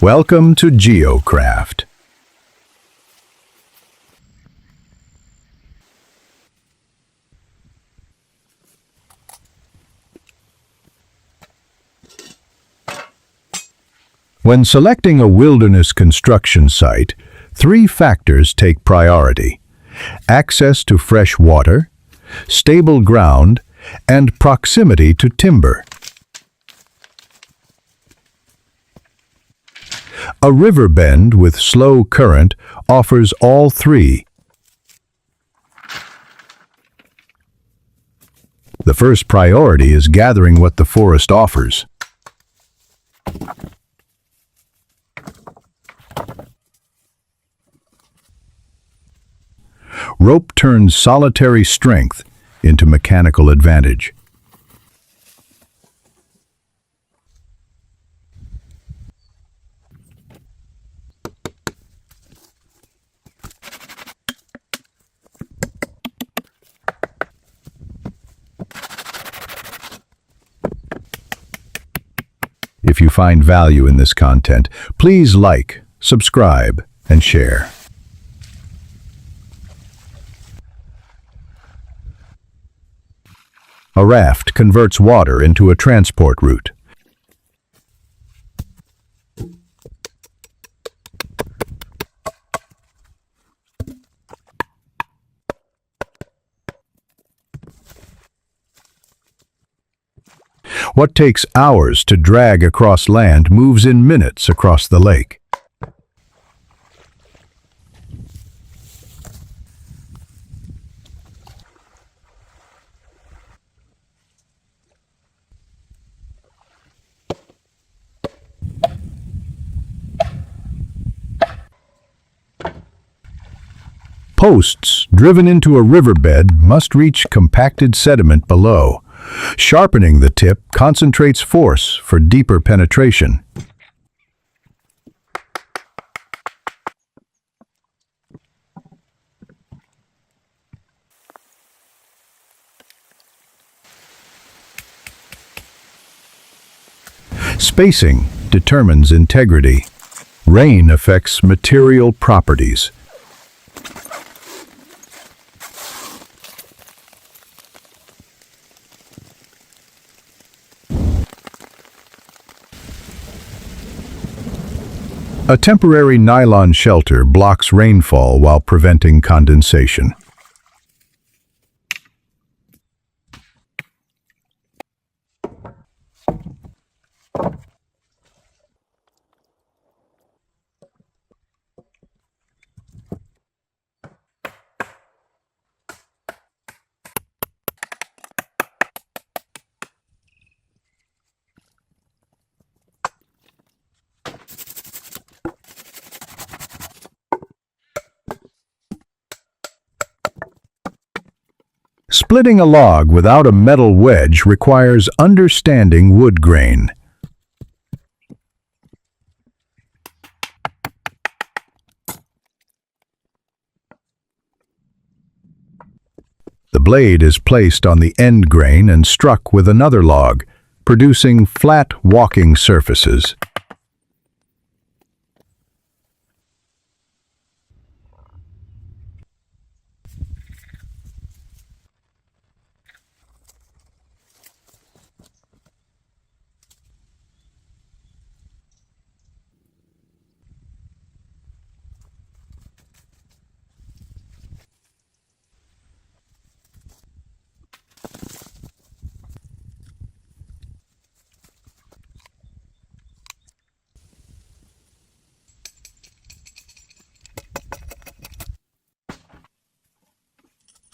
Welcome to Bushcraft. When selecting a wilderness construction site, three factors take priority: access to fresh water, stable ground, and proximity to timber. A river bend with slow current offers all three. The first priority is gathering what the forest offers. Rope turns solitary strength into mechanical advantage. If you find value in this content, please like, subscribe, and share. A raft converts water into a transport route. What takes hours to drag across land moves in minutes across the lake. Posts driven into a riverbed must reach compacted sediment below. Sharpening the tip concentrates force for deeper penetration. Spacing determines integrity. Rain affects material properties. A temporary nylon shelter blocks rainfall while preventing condensation. Splitting a log without a metal wedge requires understanding wood grain. The blade is placed on the end grain and struck with another log, producing flat walking surfaces.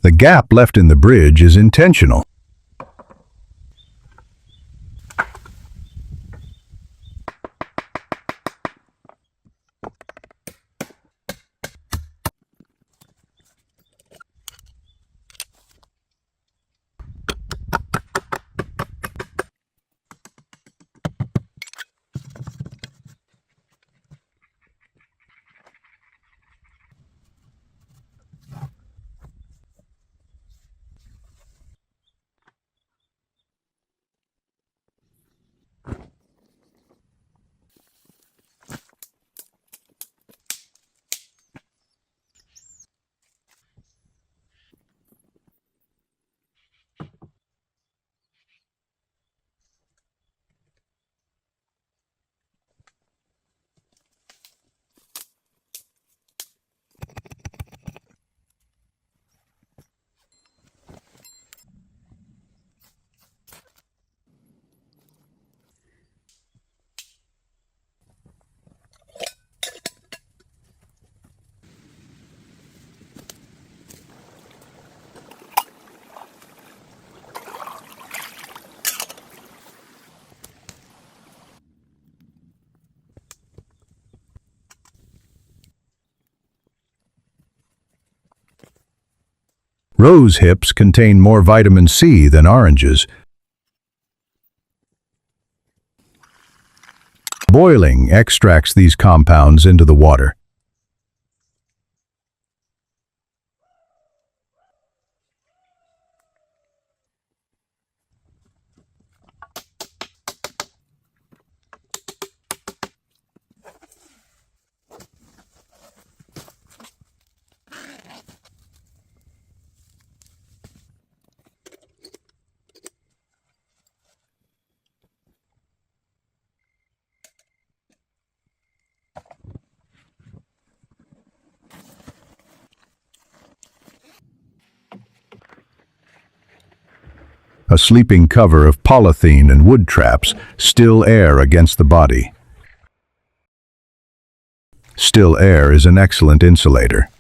The gap left in the bridge is intentional. Rose hips contain more vitamin C than oranges. Boiling extracts these compounds into the water. A sleeping cover of polythene and wood traps still air against the body. Still air is an excellent insulator.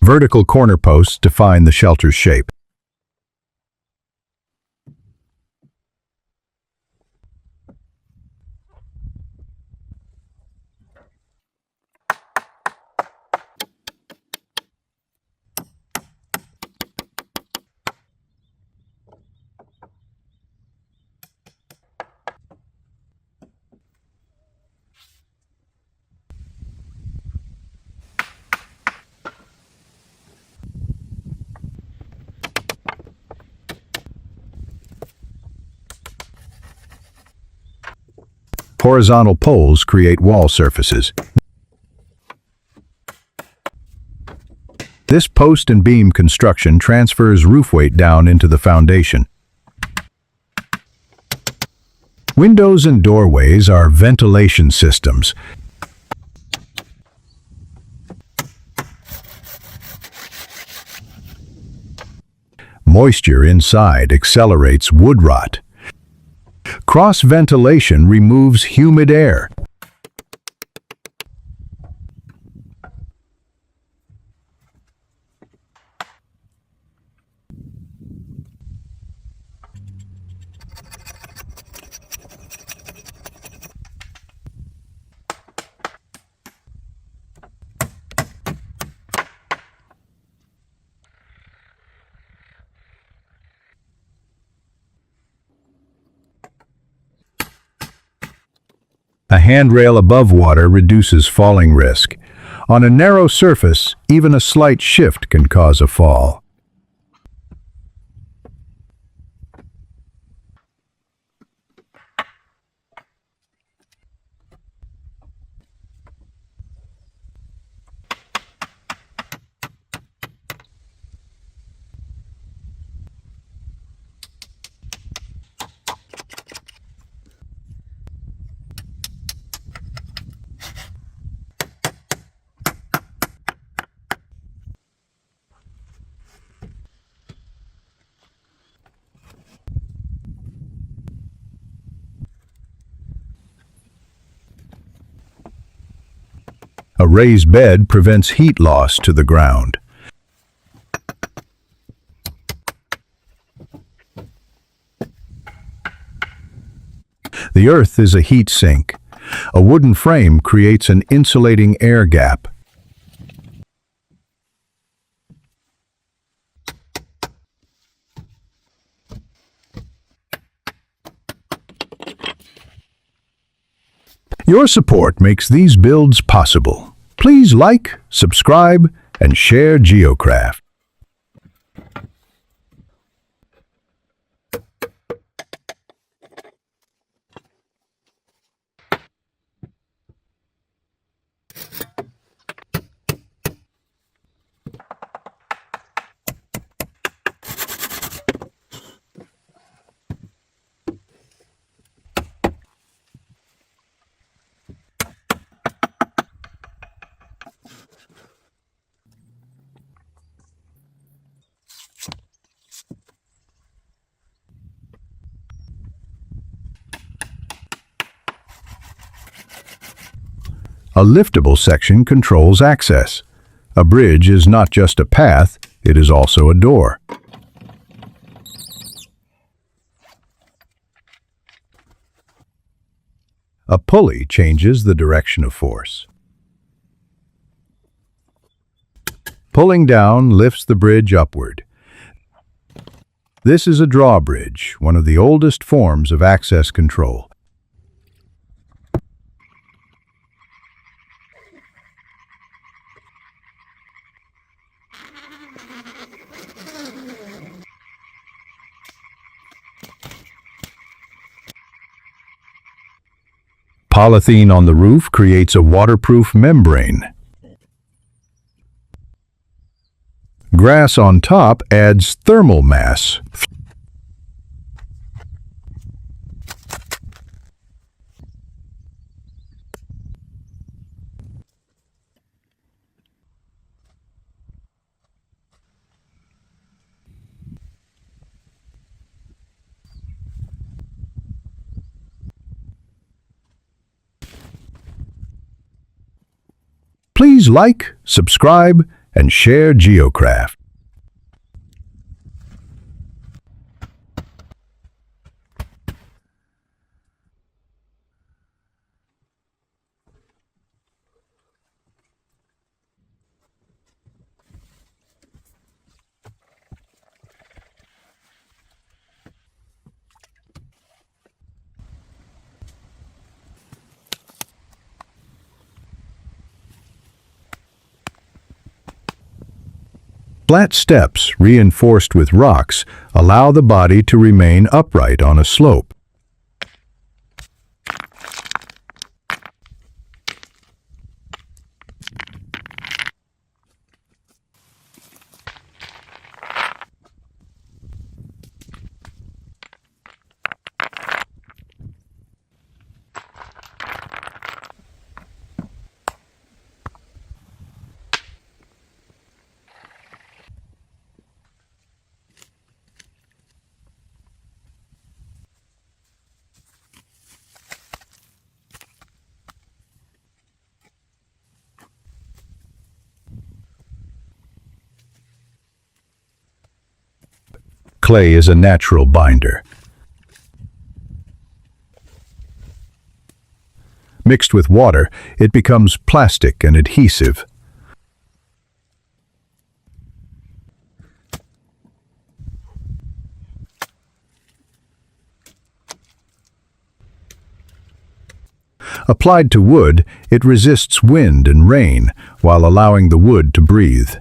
Vertical corner posts define the shelter's shape. Horizontal poles create wall surfaces. This post and beam construction transfers roof weight down into the foundation. Windows and doorways are ventilation systems. Moisture inside accelerates wood rot. Cross-ventilation removes humid air. A handrail above water reduces falling risk. On a narrow surface, even a slight shift can cause a fall. A raised bed prevents heat loss to the ground. The earth is a heat sink. A wooden frame creates an insulating air gap. Your support makes these builds possible. Please like, subscribe, and share Geocraft. A liftable section controls access. A bridge is not just a path, it is also a door. A pulley changes the direction of force. Pulling down lifts the bridge upward. This is a drawbridge, one of the oldest forms of access control. Polythene on the roof creates a waterproof membrane. Grass on top adds thermal mass. Please like, subscribe, and share Bushcraft. Flat steps, reinforced with rocks, allow the body to remain upright on a slope. Clay is a natural binder. Mixed with water, it becomes plastic and adhesive. Applied to wood, it resists wind and rain while allowing the wood to breathe.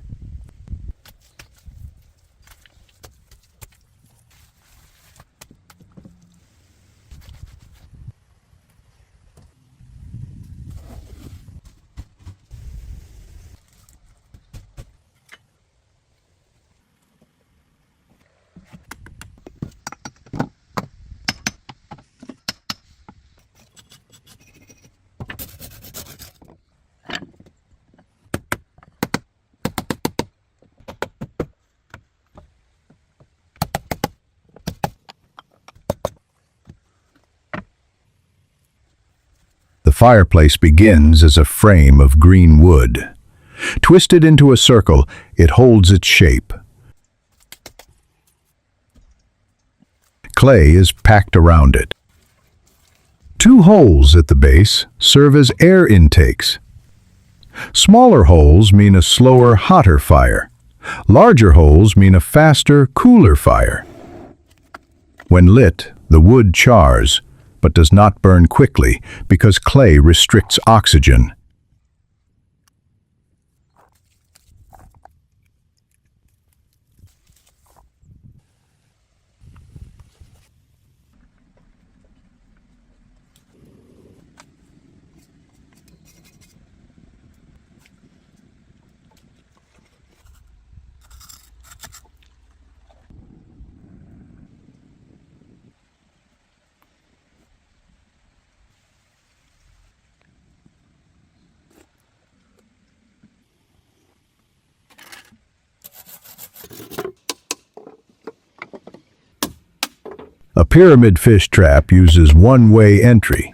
The fireplace begins as a frame of green wood. Twisted into a circle, it holds its shape. Clay is packed around it. Two holes at the base serve as air intakes. Smaller holes mean a slower, hotter fire. Larger holes mean a faster, cooler fire. When lit, the wood chars, but does not burn quickly because clay restricts oxygen. A pyramid fish trap uses one-way entry.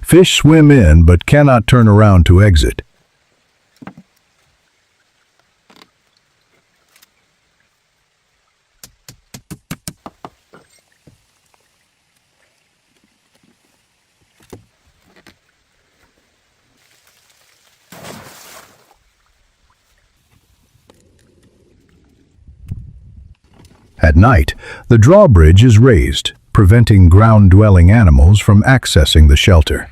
Fish swim in but cannot turn around to exit. At night, the drawbridge is raised, preventing ground-dwelling animals from accessing the shelter.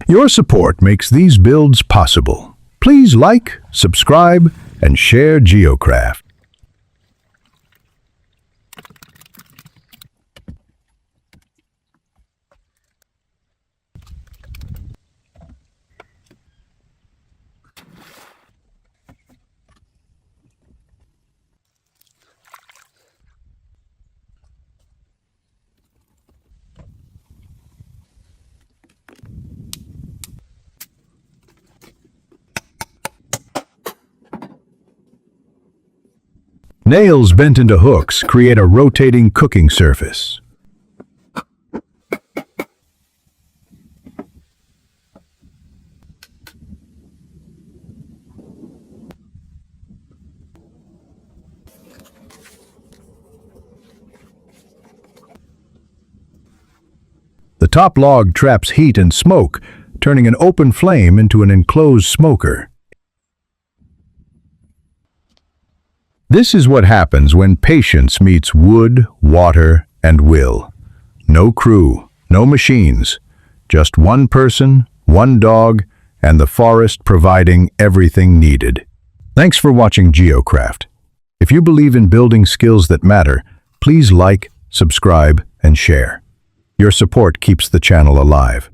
Your support makes these builds possible. Please like, subscribe, and share Bushcraft. Nails bent into hooks create a rotating cooking surface. The top log traps heat and smoke, turning an open flame into an enclosed smoker. This is what happens when patience meets wood, water, and will. No crew, no machines, just one person, one dog, and the forest providing everything needed. Thanks for watching Bushcraft. If you believe in building skills that matter, please like, subscribe, and share. Your support keeps the channel alive.